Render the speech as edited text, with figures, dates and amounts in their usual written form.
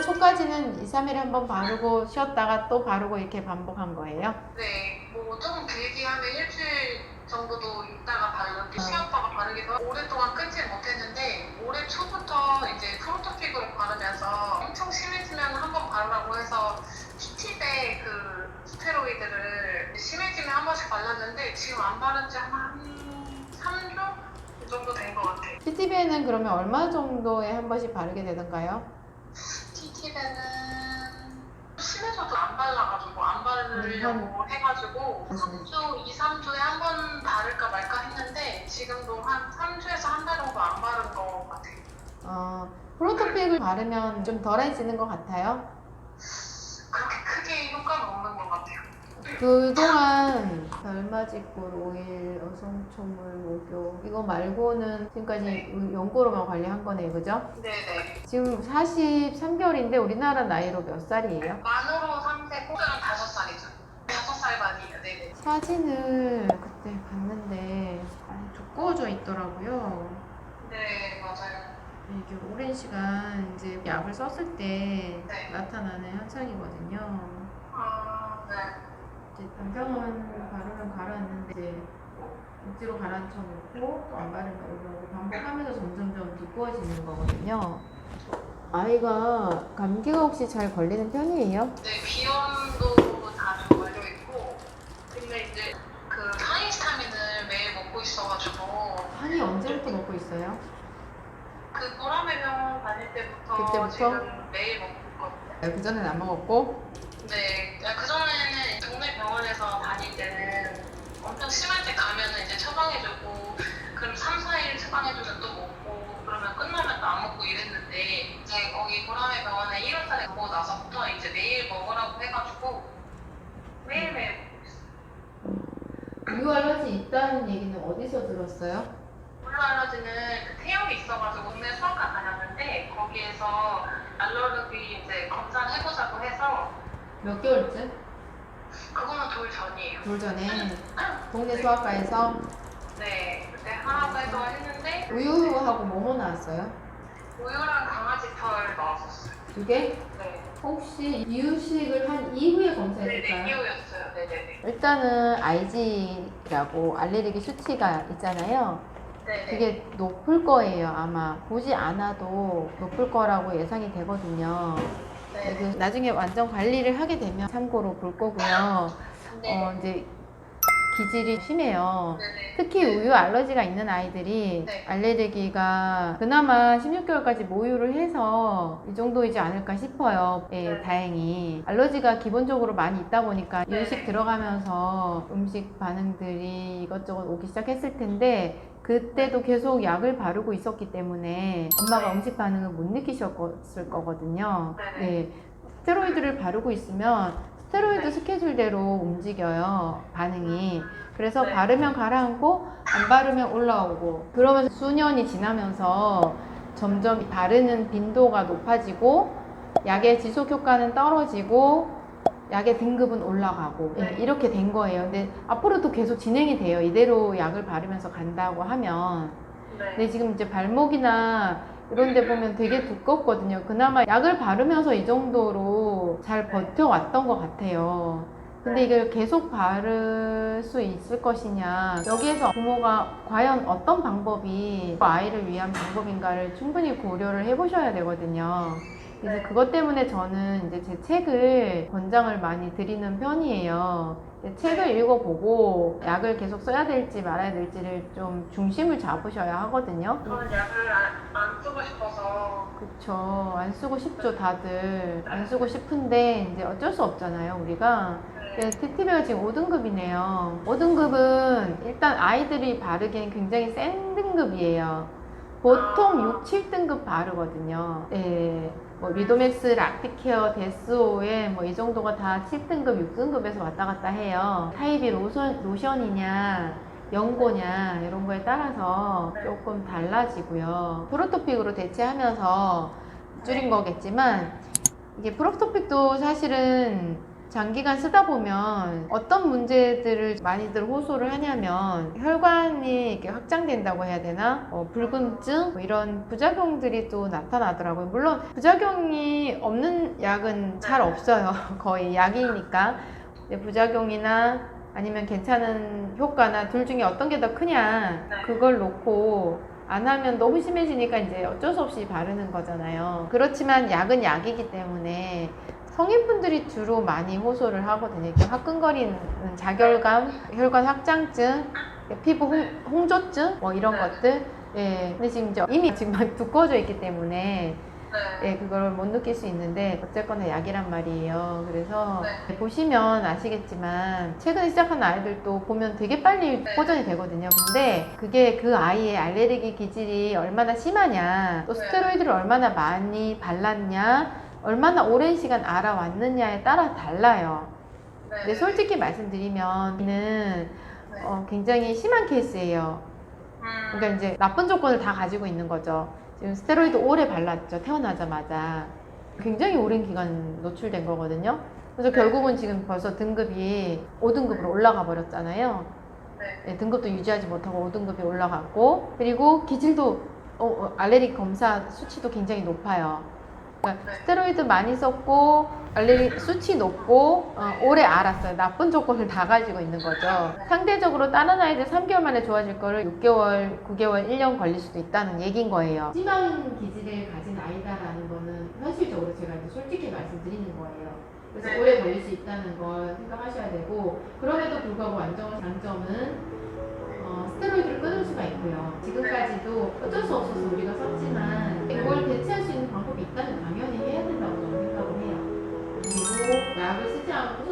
초까지는 2, 3일에 한 번 바르고 쉬었다가 또 바르고 이렇게 반복한 거예요? 네, 뭐 조금 길게 하면 일주일 정도도 있다가 바르기 쉬었다가 바르기도 하고 오랫동안 끊지 못했는데 올해 초부터 이제 프로토픽으로 바르면서 엄청 심해지면 한 번 바르라고 해서 스팁에 그 스테로이드를 심해지면 한 번씩 발랐는데 지금 안 바른 지 한 3주? 그 정도 된 것 같아요. TTV에는 그러면 얼마 정도에 한 번씩 바르게 되던가요? TT에는 심해져도 안 발라가지고 안 바르려고 해가지고 3주, 2, 3주에 한 번 바를까 말까 했는데 지금도 한 3주에서 한 달 정도 안 바른 것 같아요. 프로토픽을 바르면 좀 덜해지는 것 같아요? 그렇게 크게 효과는 없는 것 같아요. 그동안 별맞이꿀, 오일, 어성초물, 목욕 이거 말고는 지금까지 연고로만 관리한 거네요, 그죠? 네네. 지금 43개월인데 우리나라 나이로 몇 살이에요? 만으로 3세, 꼬들은 5살이죠. 5살 반이에요. 네네. 사진을 그때 봤는데 많이 두꺼워져 있더라고요. 네, 맞아요. 이게 오랜 시간 이제 약을 썼을 때 네. 나타나는 현상이거든요. 네. 이제 안경은 바르면 가라앉는데 이제 억지로 가라앉혀 놓고 또 안 바르면 오르고 반복하면서 점점점 두꺼워지는 거거든요. 아이가 감기가 혹시 잘 걸리는 편이에요? 네, 비염도 자주 걸려 있고, 근데 이제 그 하이스타민을 매일 먹고 있어가지고, 한이 언제부터 먹고 있어요? 그 보라매 병원 다닐 때부터 그때부터? 지금 매일 먹고 있거든요. 그전엔 안 먹었고? 네, 그전에는 동네 병원에서 다닐 때는 엄청 심할 때 가면은 이제 처방해주고, 그럼 3, 4일 처방해주면 또 먹고, 그러면 끝나면 또 안 먹고 이랬는데, 이제 거기 보라매 병원에 1월달에 가고 나서부터 이제 매일 먹으라고 해가지고, 매일매일 우유 알러지 있다는 얘기는 어디서 들었어요? 우유 알러지는 그 태역이 있어가지고 동네 수학과 다녔는데 거기에서 알러지 이제 검사를 해보자고 해서 몇 개월쯤? 그거는 돌 전이에요. 돌 전에 동네 수학과에서 네, 그때 하라고 해서 했는데 우유하고 뭐뭐 나왔어요? 우유랑 강아지 털 나왔었어요. 2개? 네. 혹시 이유식을 한 이후에 네네, 검사했을까요? 이유였어요. 네네네. 일단은 Ig라고 알레르기 수치가 있잖아요. 네네. 그게 높을 거예요. 아마 보지 않아도 높을 거라고 예상이 되거든요. 네. 그 나중에 완전 관리를 하게 되면 참고로 볼 거고요. 네. 이제 기질이 심해요. 네네. 특히 우유 알러지가 있는 아이들이 네. 알레르기가 그나마 16개월까지 모유를 해서 이 정도이지 않을까 싶어요. 예, 네. 다행히. 알러지가 기본적으로 많이 있다 보니까 네. 유식 들어가면서 음식 반응들이 이것저것 오기 시작했을 텐데 그때도 계속 약을 바르고 있었기 때문에 엄마가 네. 음식 반응을 못 느끼셨을 거거든요. 네네. 네. 스테로이드를 바르고 있으면 스테로이드 네. 스케줄대로 움직여요, 반응이. 그래서 네. 바르면 가라앉고 안 바르면 올라오고 그러면서 수년이 지나면서 점점 바르는 빈도가 높아지고 약의 지속 효과는 떨어지고 약의 등급은 올라가고 예, 이렇게 된 거예요. 근데 앞으로도 계속 진행이 돼요. 이대로 약을 바르면서 간다고 하면. 근데 지금 이제 발목이나 이런 데 보면 되게 두껍거든요. 그나마 약을 바르면서 이 정도로 잘 버텨왔던 것 같아요. 근데 이걸 계속 바를 수 있을 것이냐, 여기에서 부모가 과연 어떤 방법이 아이를 위한 방법인가를 충분히 고려를 해보셔야 되거든요. 그래서 그것 때문에 저는 이제 제 책을 권장을 많이 드리는 편이에요. 책을 읽어보고 약을 계속 써야 될지 말아야 될지를 좀 중심을 잡으셔야 하거든요. 저는 약을 안 쓰고 싶어서. 그쵸. 안 쓰고 싶죠, 다들. 안 쓰고 싶은데 이제 어쩔 수 없잖아요, 우리가. 네. TTV가 지금 5등급이네요. 5등급은 일단 아이들이 바르기엔 굉장히 센 등급이에요. 보통 6, 7등급 바르거든요. 예. 뭐 리도맥스, 락티케어, 데스오에 뭐 이 정도가 다 7등급, 6등급에서 왔다 갔다 해요. 타입이 로션이냐 연고냐 이런 거에 따라서 조금 달라지고요. 프로토픽으로 대체하면서 줄인 거겠지만 이게 프로토픽도 사실은 장기간 쓰다 보면 어떤 문제들을 많이들 호소를 하냐면 혈관이 이렇게 확장된다고 해야 되나? 붉은증? 뭐 이런 부작용들이 또 나타나더라고요. 물론 부작용이 없는 약은 잘 없어요. 거의 약이니까. 근데 부작용이나 아니면 괜찮은 효과나 둘 중에 어떤 게 더 크냐 그걸 놓고 안 하면 너무 심해지니까 이제 어쩔 수 없이 바르는 거잖아요. 그렇지만 약은 약이기 때문에 성인분들이 주로 많이 호소를 하거든요. 이렇게 화끈거리는 자결감, 혈관 확장증, 피부 홍조증 뭐 이런 것들. 예. 근데 지금 이미 지금 많이 두꺼워져 있기 때문에 예, 그걸 못 느낄 수 있는데 어쨌거나 약이란 말이에요. 그래서 보시면 아시겠지만 최근에 시작한 아이들도 보면 되게 빨리 호전이 되거든요. 근데 그게 그 아이의 알레르기 기질이 얼마나 심하냐, 또 스테로이드를 얼마나 많이 발랐냐, 얼마나 오랜 시간 알아왔느냐에 따라 달라요. 근데 솔직히 말씀드리면 이는 굉장히 심한 케이스예요. 그러니까 이제 나쁜 조건을 다 가지고 있는 거죠. 지금 스테로이드 오래 발랐죠. 태어나자마자. 굉장히 오랜 기간 노출된 거거든요. 그래서 결국은 지금 벌써 등급이 5등급으로 올라가 버렸잖아요. 네, 등급도 유지하지 못하고 5등급이 올라갔고, 그리고 기질도 알레르기 검사 수치도 굉장히 높아요. 그러니까 스테로이드 많이 썼고 알레르기 수치 높고 오래 알았어요. 나쁜 조건을 다 가지고 있는 거죠. 상대적으로 다른 아이들 3개월 만에 좋아질 거를 6개월, 9개월, 1년 걸릴 수도 있다는 얘기인 거예요. 심한 기질을 가진 아이다라는 거는 현실적으로 제가 이제 솔직히 말씀드리는 거예요. 그래서 오래 걸릴 수 있다는 걸 생각하셔야 되고, 그럼에도 불구하고 완전 장점은 스테로이드를 끊을 수가 있고요. 지금까지도 어쩔 수 없어서 우리가 썼지만 이걸 대체할 수 있는 방법이 있다면 당연히 해야 된다고 저는 생각을 해요. 그리고 약을 쓰지 않고